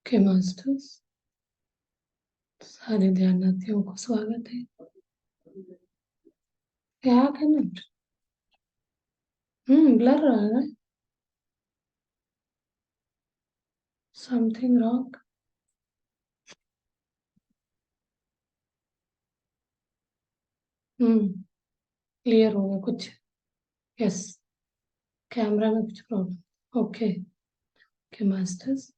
के मास्टर्स सारे ध्यानार्थियों को स्वागत है। क्या करना? ब्लर रहा है। Something wrong. क्लियर हो गया कुछ? यस। कैमरा में कुछ प्रॉब्लम? ओके। के मास्टर्स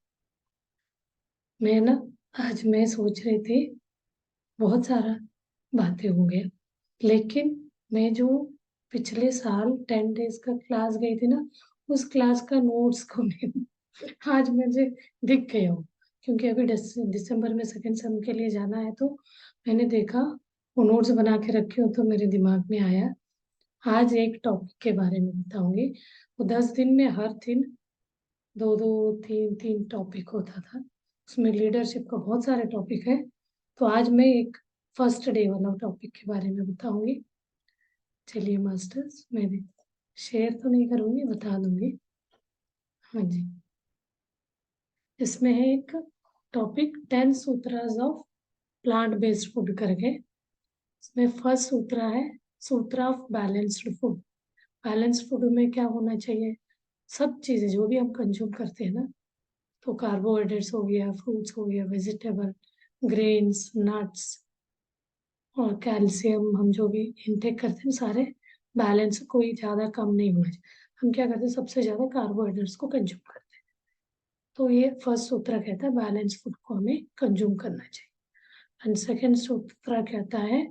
मैं ना आज मैं सोच रही थी बहुत सारा बातें हो गया, लेकिन मैं जो पिछले साल 10 डेज का क्लास गई थी ना, उस क्लास का नोट्स को मैं आज मुझे दिख गया हूँ, क्योंकि अभी दिसंबर में सेकेंड सेम के लिए जाना है। तो मैंने देखा वो नोट्स बना के रखे हो, तो मेरे दिमाग में आया आज एक टॉपिक के बारे में बताऊंगी। वो 10 दिन में हर दिन दो दो तीन तीन टॉपिक होता था। उसमें लीडरशिप का बहुत सारे टॉपिक है। तो आज मैं एक फर्स्ट डे वाला टॉपिक के बारे में बताऊंगी। चलिए मास्टर्स, मैं शेयर तो नहीं करूंगी, बता दूंगी। हाँ जी। इसमें है एक topic 10 sutras of plant based food करके। इसमें फर्स्ट सूत्रा है sutra of balanced food. Balanced food में क्या होना चाहिए? सब चीजें जो भी हम कंज्यूम करते हैं ना, तो कार्बोहाइड्रेट्स हो गया, फ्रूट्स हो गया, वेजिटेबल, ग्रेन्स, नट्स और कैल्शियम, हम जो भी इनटेक करते हैं सारे बैलेंस, कोई ज्यादा कम नहीं होना चाहिए। हम क्या करते हैं, सबसे ज्यादा कार्बोहाइड्रेट्स को कंज्यूम करते हैं। तो ये फर्स्ट सूत्र कहता है बैलेंस फूड को हमें कंज्यूम करना चाहिए। एंड सेकेंड सूत्र कहता है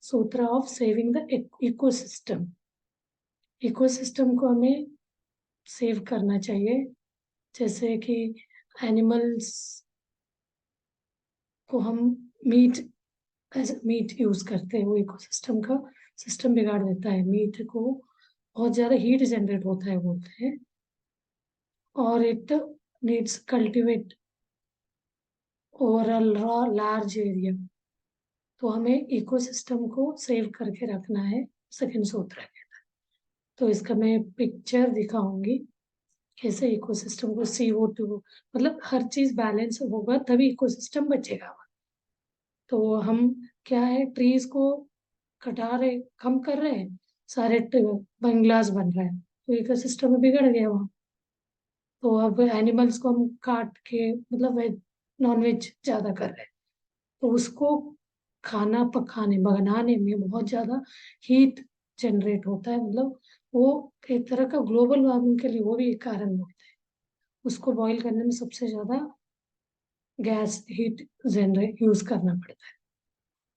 सूत्र of saving the ecosystem. Ecosystem को हमें सेव करना चाहिए। जैसे कि एनिमल्स को हम मीट एज मीट यूज करते हैं, वो इकोसिस्टम का सिस्टम बिगाड़ देता है। मीट को बहुत ज्यादा हीट जनरेट होता है बोलते हैं, और it needs cultivate over a large area. तो हमें इकोसिस्टम को सेव करके रखना है, सेकंड सूत्र है। तो इसका मैं पिक्चर दिखाऊंगी कैसे इकोसिस्टम को CO2, मतलब हर चीज बैलेंस होगा तभी इकोसिस्टम बचेगा। तो हम क्या है, ट्रीज को कटा रहे, कम कर रहे हैं, सारे बंगलास बन रहे हैं, तो इकोसिस्टम में बिगड़ गया वहाँ। तो अब एनिमल्स को हम काट के, मतलब वेज नॉन वेज ज्यादा कर रहे हैं, तो उसको खाना पकाने बनाने में बहुत ज्यादा हीट जनरेट होता है। मतलब वो एक तरह का ग्लोबल वार्मिंग के लिए वो भी एक कारण होता है। उसको बॉईल करने में सबसे ज्यादा गैस हीट जनरेट यूज करना पड़ता है।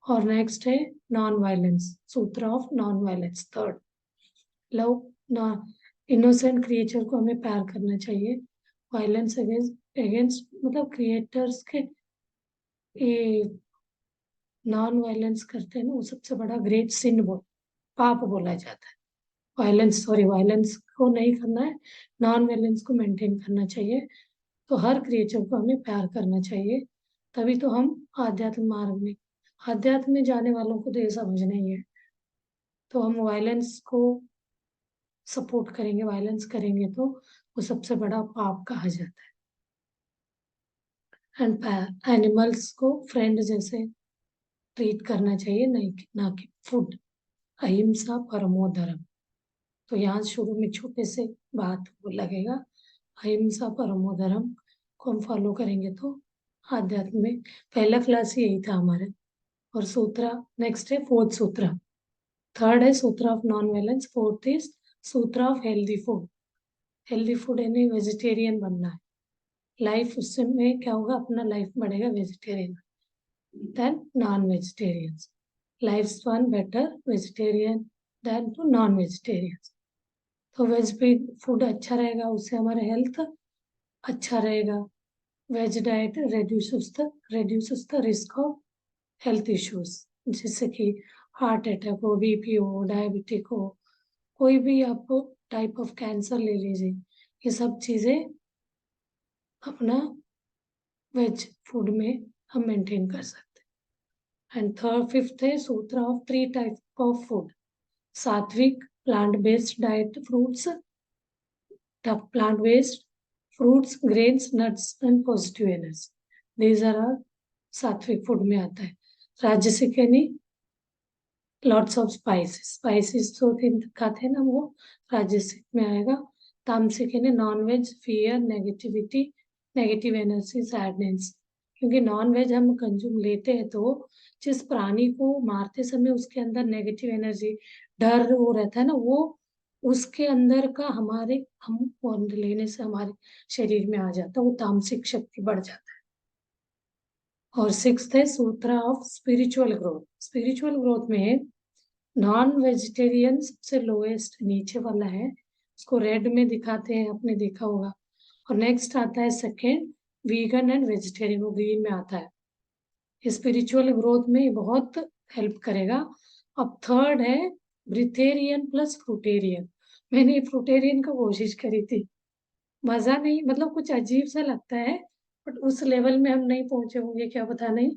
और नेक्स्ट है नॉन वायलेंस, सूत्र of non violence third. Love ना, इनोसेंट क्रिएचर को हमें प्यार करना चाहिए। वायलेंस अगेंस्ट अगेंस्ट मतलब क्रिएटर्स के ये नॉन वायलेंस करते हैं ना, वो सबसे बड़ा ग्रेट सिन पाप बोला जाता है। वायलेंस को नहीं करना है, नॉन वायलेंस को मेंटेन करना चाहिए। तो हर क्रिएचर को हमें प्यार करना चाहिए, तभी तो हम आध्यात्म मार्ग में, आध्यात्म में जाने वालों को तो ये समझ नहीं है। तो हम वायलेंस को सपोर्ट करेंगे, वायलेंस करेंगे तो वो सबसे बड़ा पाप कहा जाता है। एंड एनिमल्स को फ्रेंड जैसे ट्रीट करना चाहिए, नहीं ना कि फूड। अहिंसा परमो धर्म। तो यहाँ शुरू में छोटे से बात वो लगेगा, अहिंसा परमो धर्म को हम फॉलो करेंगे तो आध्यात्म में पहला क्लास यही था हमारा। और सूत्रा नेक्स्ट है फोर्थ सूत्रा। थर्ड है सूत्र of non violence, fourth is sutra of healthy food. Healthy food यानी वेजिटेरियन बनना है। लाइफ उससे में क्या होगा, अपना लाइफ बढ़ेगा vegetarian than non vegetarian. Life span better vegetarian than to non vegetarian. तो वेज फूड अच्छा रहेगा, उससे हमारा हेल्थ अच्छा रहेगा। Veg diet reduces the risk of health issues, जैसे कि हार्ट अटैक हो, BP हो, डायबिटिक हो, कोई भी आप टाइप ऑफ कैंसर ले लीजिए, ये सब चीजें अपना वेज फूड में हम मेंटेन कर सकते हैं। एंड थर्ड फिफ्थ है सूत्र ऑफ 3 टाइप ऑफ फूड। सात्विक plant based diet, plant based fruits, grains, nuts and positive energy. these are all सात्विक फूड में आता है। राजसिक यानी लॉट्स ऑफ स्पाइसेस, स्पाइसेस तो तीन खाते हैं ना, वो राजसिक में आएगा। तामसिक यानी non veg, fear, negativity, negative energy, sadness. क्योंकि नॉन वेज हम कंज्यूम लेते हैं तो जिस प्राणी को मारते समय उसके अंदर नेगेटिव एनर्जी, डर वो रहता है ना, वो उसके अंदर का हमारे हम वो लेने से हमारे शरीर में आ जाता है, वो तामसिक शक्ति बढ़ जाता है। और सिक्स्थ है sutra of spiritual growth. Spiritual growth में नॉन वेजिटेरियन सबसे लोएस्ट नीचे वाला है, उसको रेड में दिखाते हैं, आपने देखा होगा। और नेक्स्ट आता है सेकेंड वीगन एंड वेजिटेरियन, वो ग्रीन में आता है। स्पिरिचुअल ग्रोथ में ये बहुत हेल्प करेगा। अब थर्ड है ब्रिथेरियन प्लस फ्रूटेरियन। मैंने फ्रूटेरियन का कोशिश करी थी, मजा नहीं, मतलब कुछ अजीब सा लगता है, बट उस लेवल में हम नहीं पहुंचे होंगे, क्या पता नहीं।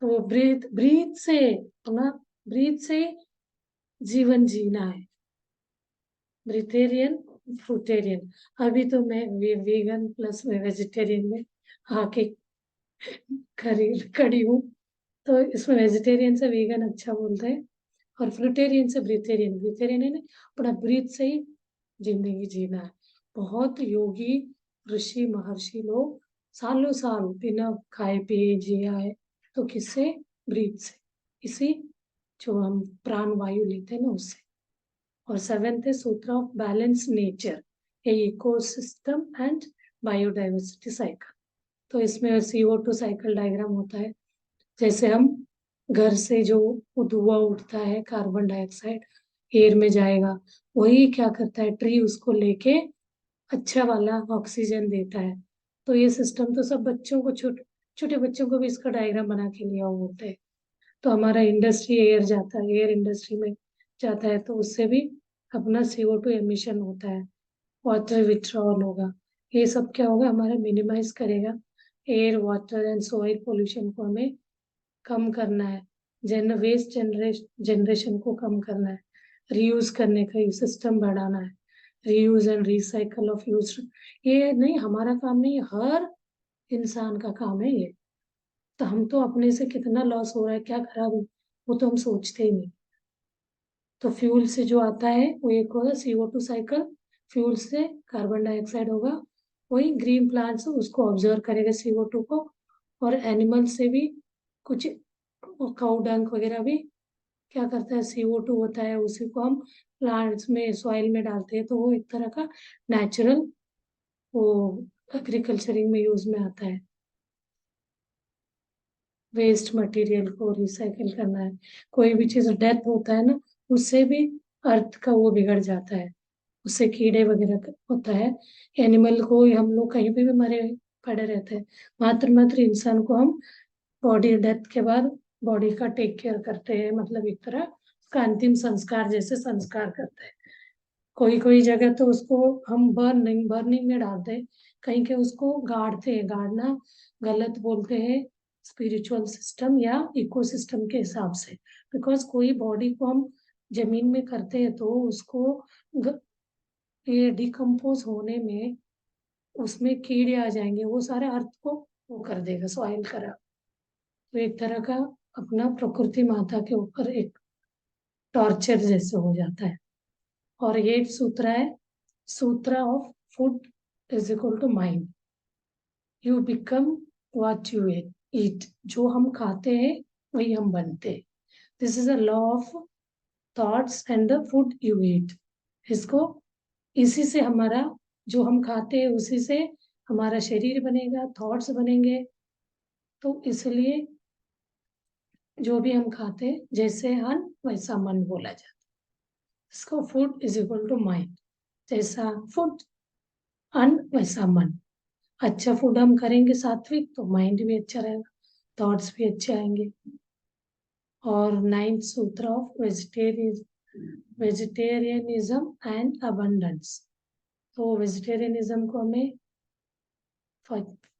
तो ब्रीथ ब्रीथ से ना, ब्रीथ से जीवन जीना है। ब्रिथेरियन, फ्रूटेरियन। अभी तो मैं वीगन प्लस में वेजिटेरियन में आके खड़ी हूँ। तो इसमें वेजिटेरियन से वीगन अच्छा बोलते हैं, और फ्रूटेरियन से ब्रिथेरियन। ब्रिथेरियन है ना, अपना ब्रीथ से ही जिंदगी जीना है। बहुत योगी ऋषि महर्षि लोग सालों साल बिना खाए पिए जिया है, तो किससे? ब्रीथ से, इसी जो हम प्राण वायु लेते हैं ना, उससे। और सेवेंथ है सूत्र of balance nature, A ecosystem and biodiversity cycle. तो इसमें CO2 साइकिल डायग्राम होता है। जैसे हम घर से जो धुआं उठता है कार्बन डाइऑक्साइड एयर में जाएगा, वही क्या करता है, ट्री उसको लेके अच्छा वाला ऑक्सीजन देता है। तो ये सिस्टम तो सब बच्चों को, छोटे छोटे बच्चों को भी इसका डायग्राम बना के लिया हुआ होता है। तो हमारा इंडस्ट्री एयर जाता है, एयर इंडस्ट्री में जाता है, तो उससे भी अपना CO2 एमिशन होता है, वाटर विथड्रॉल होगा। ये सब क्या होगा, हमारा मिनिमाइज करेगा। Air water and soil pollution को हमें कम करना है। वेस्ट जनरेशन को कम करना है। रीयूज करने का सिस्टम बढ़ाना है। Reuse and recycle of use, ये नहीं हमारा काम नहीं है, हर इंसान का काम है ये। तो हम तो अपने से कितना लॉस हो रहा है, क्या खराब है, वो तो हम सोचते ही नहीं। तो फ्यूल से जो आता है वो एक होगा CO2 साइकिल, फ्यूल से कार्बन डाइऑक्साइड होगा, वही ग्रीन प्लांट्स उसको ऑब्जर्व करेगा CO2 को। और एनिमल से भी कुछ, काउ डंक वगैरह भी क्या करता है, CO2 होता है, उसी को हम प्लांट्स में सॉइल में डालते हैं, तो वो एक तरह का नेचुरल वो एग्रीकल्चरिंग में यूज में आता है। वेस्ट मटेरियल को रिसाइकिल करना है। कोई भी चीज डेथ होता है ना, उससे भी अर्थ का वो बिगड़ जाता है, उससे कीड़े वगैरह होता है। एनिमल को हम लोग कहीं पे भी मरे पड़े रहते हैं, मात्र मात्र इंसान को हम बॉडी डेथ के बाद बॉडी का टेक केयर करते हैं, मतलब एक तरह उसका अंतिम संस्कार जैसे संस्कार करते हैं। कोई कोई जगह तो उसको हम बर्निंग में डालते हैं, कहीं के उसको गाड़ते हैं। गाड़ना गलत बोलते हैं स्पिरिचुअल सिस्टम या इकोसिस्टम के हिसाब से। बिकॉज कोई बॉडी को हम जमीन में करते हैं तो उसको ये डिकम्पोज होने में उसमें कीड़े आ जाएंगे, वो सारे अर्थ को वो कर देगा, सॉइल खराब। तो एक तरह का अपना प्रकृति माता के ऊपर एक टॉर्चर जैसे हो जाता है। और ये सूत्र है, सूत्र of food is equal to mind. You become what you eat, जो हम खाते हैं वही हम बनते हैं। This is a law of thoughts and the food you eat. इसको, इसी से हमारा जो हम खाते हैं उसी से हमारा शरीर बनेगा, थॉट्स बनेंगे। तो इसलिए जो भी हम खाते हैं, जैसे अन्न वैसा मन बोला जाता है। इसको food is equal to mind, जैसा फूड अन्न वैसा मन। अच्छा फूड हम करेंगे सात्विक, तो माइंड भी अच्छा रहेगा, थॉट्स भी अच्छे आएंगे। और नाइन्थ सूत्र ऑफ वेजिटेरियनिज्म एंड अबंडेंस। तो वेजिटेरियनिज्म को हमें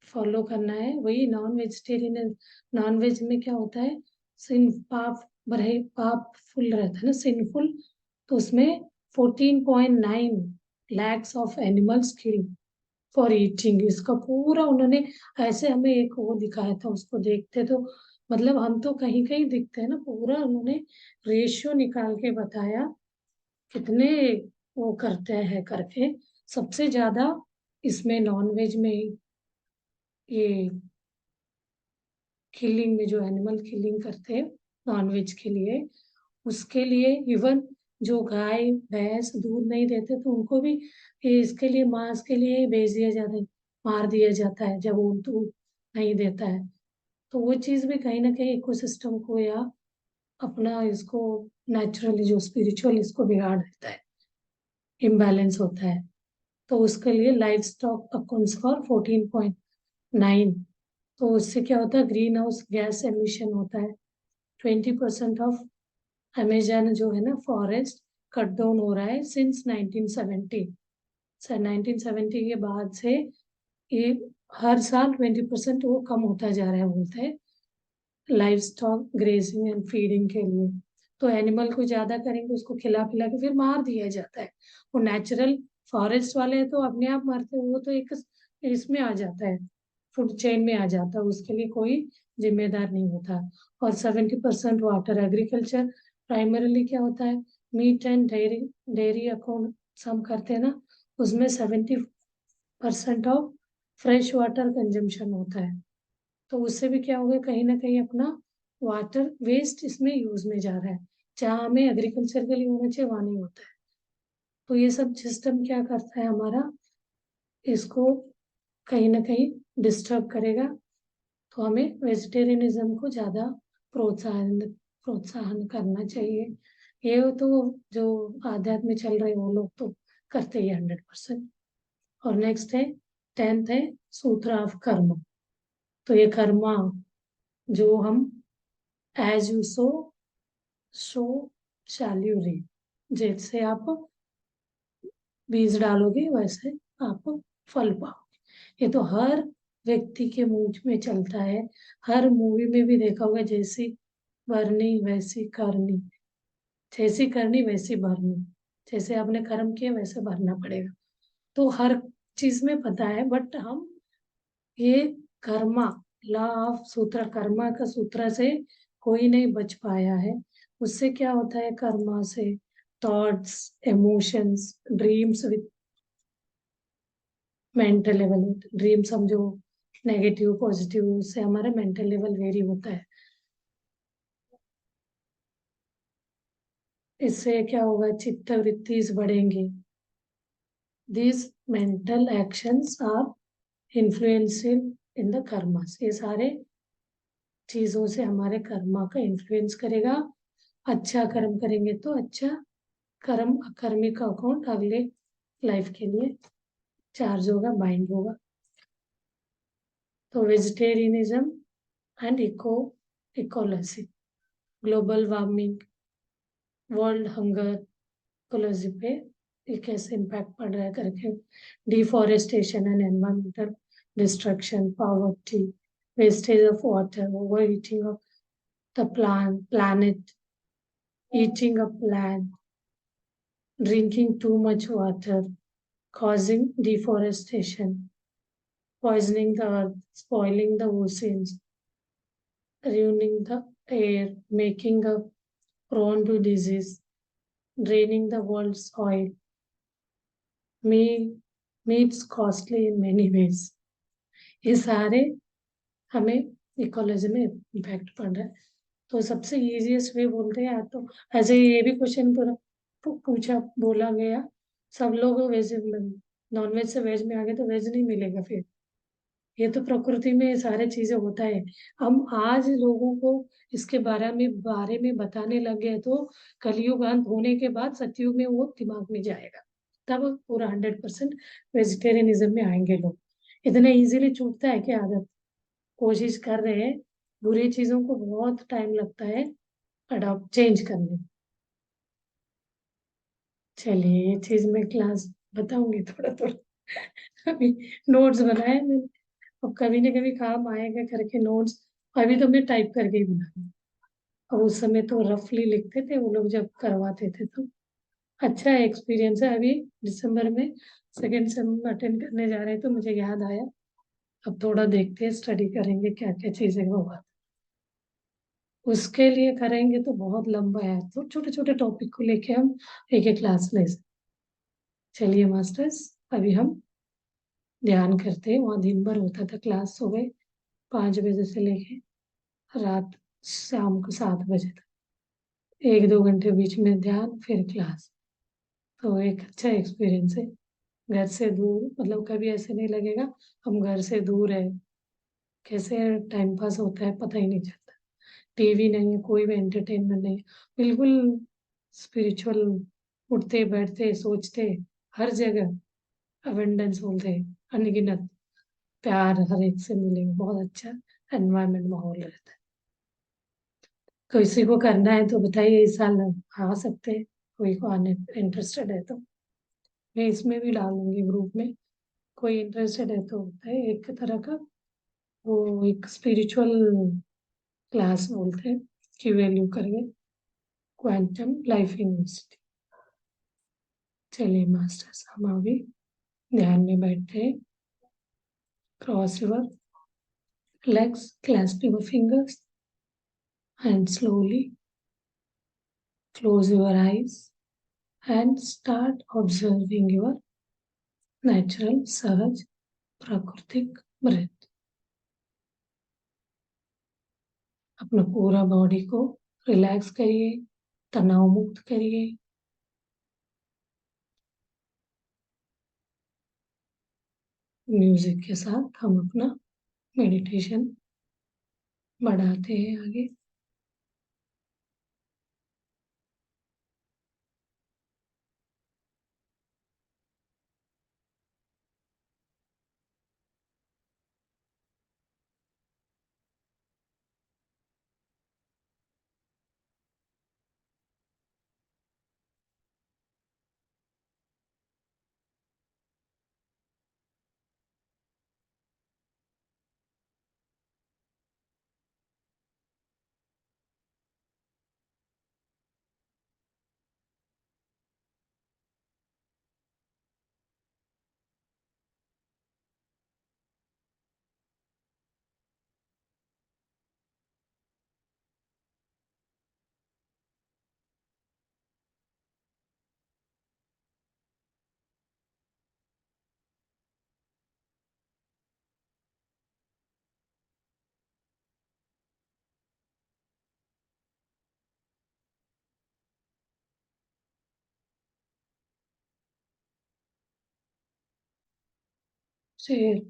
फॉलो करना है। वही नॉन वेजिटेरियन, नॉन वेज में क्या होता है, सिन पाप भरे पाप फुल रहता है ना, सिंफुल। तो उसमें 14.9 lakhs of animals kill, for eating, इसका पूरा उन्होंने ऐसे हमें एक वो दिखाया था, उसको देखते तो मतलब हम तो कहीं कहीं दिखते हैं ना, पूरा उन्होंने रेशियो निकाल के बताया कितने वो करते हैं करके। सबसे ज्यादा इसमें नॉनवेज में ये किलिंग में, जो एनिमल किलिंग करते हैं नॉनवेज के लिए, उसके लिए इवन जो गाय भैंस दूध नहीं देते तो उनको भी ये इसके लिए मांस के लिए भेज दिया जाता है, मार दिया जाता है जब वो दूध नहीं देता है। तो वो चीज भी कहीं ना कहीं इकोसिस्टम को या अपना इसको नेचुरली जो स्पिरिचुअल इसको बिगाड़ देता है, इम्बैलेंस होता है। तो उसके लिए लाइफ स्टॉक अकाउंट्स फॉर 14.9, तो उससे क्या होता है, ग्रीन हाउस गैस एमिशन होता है। 20% ऑफ अमेजन जो है ना फॉरेस्ट कट डाउन हो रहा है सिंस 1970। सर 1970 के बाद से ये हर साल 20% वो कम होता जा रहा है बोलते हैं, life stock grazing and feeding के लिए। तो एनिमल को ज्यादा करेंगे, उसको खिला पिला के फिर मार दिया जाता है। वो नेचुरल फॉरेस्ट वाले हैं तो अपने आप मरते हैं, वो तो एक इसमें आ जाता है, फूड चेन में आ जाता है, उसके लिए कोई जिम्मेदार नहीं होता। और 70% वाटर एग्रीकल्चर प्राइमरीली क्या होता है, meat and dairy, dairy account हम करते हैं ना, उसमें 70% ऑफ फ्रेश वाटर कंजम्पशन होता है। तो उससे भी क्या होगा, कहीं ना कहीं अपना वाटर वेस्ट इसमें यूज में जा रहा है, जहाँ हमें एग्रीकल्चर के लिए होना चाहिए वहाँ नहीं होता है। तो ये सब सिस्टम क्या करता है हमारा, इसको कहीं ना कहीं डिस्टर्ब करेगा। तो हमें वेजिटेरियनिज्म को ज़्यादा प्रोत्साहन प्रोत्साहन करना चाहिए। ये तो जो आध्यात्म में चल रहे वो लोग तो करते ही 100%। और नेक्स्ट है 10th है सूत्र ऑफ कर्म। तो ये कर्मा जो हम as you sow shall you reap, जैसे आप बीज डालोगे वैसे आप फल पाओगे। ये तो हर व्यक्ति के मुंह में चलता है, हर मूवी में भी देखा होगा, जैसी भरनी वैसी करनी, जैसी करनी वैसी भरनी, जैसे आपने कर्म किया वैसे भरना पड़ेगा। तो हर चीज में पता है, बट हम ये कर्मा, लॉ ऑफ सूत्र, कर्मा का सूत्र से कोई नहीं बच पाया है। उससे क्या होता है, कर्मा से thoughts, emotions, dreams with mental level, dream समझो नेगेटिव पॉजिटिव, उससे हमारा मेंटल लेवल वेरी होता है। इससे क्या होगा, चित्त वृत्ति बढ़ेंगे। these mental actions are influential in the karmas, ये सारे चीजों से हमारे कर्मा का इन्फ्लुएंस करेगा। अच्छा कर्म करेंगे तो अच्छा कर्म, अकर्मी का अकाउंट अगले लाइफ के लिए चार्ज होगा, बाइंड होगा। तो vegetarianism and ecology, global warming, world hunger, ecology पे ये कैसे इम्पैक्ट पड़ रहा है करके, deforestation and environmental destruction, poverty, wastage of water, over eating of the planet, eating a plant, drinking too much water, causing deforestation, poisoning the earth, spoiling the oceans, ruining the air, making us prone to disease, draining the world's soil, me, meats costly in many ways. ये सारे हमें ecology में impact पड़ रहा है। तो सबसे easiest way बोलते हैं, या तो ऐसे ये भी क्वेश्चन पूरा पूछा बोला गया, सब लोग वेज नॉन वेज से वेज में आ गए तो वेज नहीं मिलेगा फिर। ये तो प्रकृति में ये सारे चीजें होता है। हम आज लोगों को इसके बारे में बताने लग गए तो कलयुग अंत होने के बाद सतयुग में वो दिमाग में जाएगा, तब पूरा 100% वेजिटेरियनिज्म में आएंगे लोग। इतने इजीली छूटता है क्या आदत, कोशिश कर रहे हैं, बुरी चीजों को बहुत टाइम लगता है अडॉप्ट चेंज करने में। चलिए ये चीज मैं क्लास बताऊंगी थोड़ा थोड़ा, अभी नोट्स बनाए मैंने, अब कभी ना कभी काम आएगा करके नोट्स। अभी तो मैं टाइप करके ही बना, अब उस समय तो रफली लिखते थे वो लोग जब करवाते थे तो। अच्छा एक्सपीरियंस है। अभी दिसंबर में सेकेंड सेम अटेंड करने जा रहे हैं तो मुझे याद आया। अब थोड़ा देखते हैं, स्टडी करेंगे क्या क्या चीजें होगा। उसके लिए करेंगे तो बहुत लंबा है, तो छोटे छोटे टॉपिक को लेके हम एक एक क्लास ले सकते। चलिए मास्टर्स, अभी हम ध्यान करते हैं। वहाँ दिन भर होता था क्लास, सुबह 5 बजे से लेके रात शाम को 7 बजे तक, 1-2 घंटे बीच में ध्यान फिर क्लास। तो एक अच्छा एक्सपीरियंस है। घर से दूर, मतलब कभी ऐसे नहीं लगेगा हम घर से दूर है। कैसे टाइम पास होता है पता ही नहीं चलता। टीवी नहीं है, कोई भी एंटरटेनमेंट नहीं है, बिल्कुल स्पिरिचुअल। उठते बैठते सोचते, हर जगह अबेंडेंस बोलते हैं, अनगिनत प्यार हर एक से मिलेगा। बहुत अच्छा एनवायरनमेंट, माहौल रहता है। किसी को करना है तो बताइए, इस साल आ सकते हैं। कोई को आने इंटरेस्टेड है तो मैं इसमें भी डालूंगी ग्रुप में। कोई इंटरेस्टेड है तो होता है एक तरह का, वो एक स्पिरिचुअल क्लास बोलते हैं, की वैल्यू करके, क्वांटम लाइफ यूनिवर्सिटी। चलिए मास्टर्स, हम अभी ध्यान में बैठते हैं। Cross your legs, clasp your fingers, and slowly close your eyes and start observing your natural, सहज, प्राकृतिक breath। अपना पूरा बॉडी को रिलैक्स करिए, तनाव मुक्त करिए। म्यूजिक के साथ हम अपना मेडिटेशन बढ़ाते हैं आगे। शेर।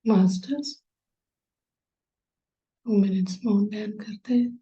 मास्टर्स 2 मिनट्स माउंट डाउन करते हैं।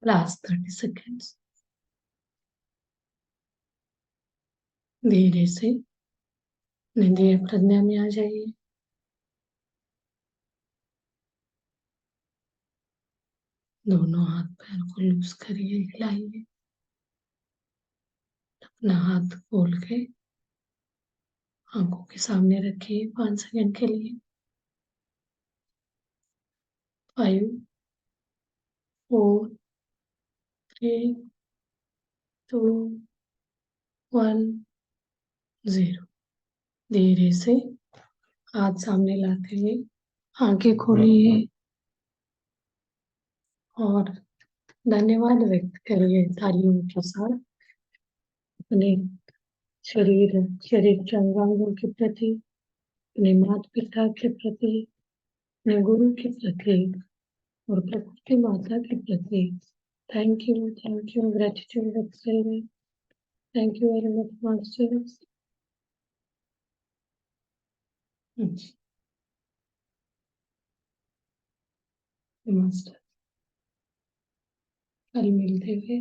Last 30 seconds. धीरे से धीरे प्रज्ञा में आ जाइए। दोनों हाथ पैर को लूज करिए, हिलाइए। अपना हाथ खोल के आंखों के सामने रखिए 5 सेकंड के लिए। 5, 4, 3, 2, 1, 0। धीरे से हाथ सामने लाते हुए आंखें खोलिए और धन्यवाद व्यक्त करिए तालियों के साथ अपने शरीर शरीर के अंगांगों के प्रति, अपने माता पिता के प्रति, अपने गुरु के प्रति और प्रकृति माता के प्रति थैंक यू ग्रेटिट्यूड व्यक्त करिए। Thank you very much masters. Master, कल मिलते हुए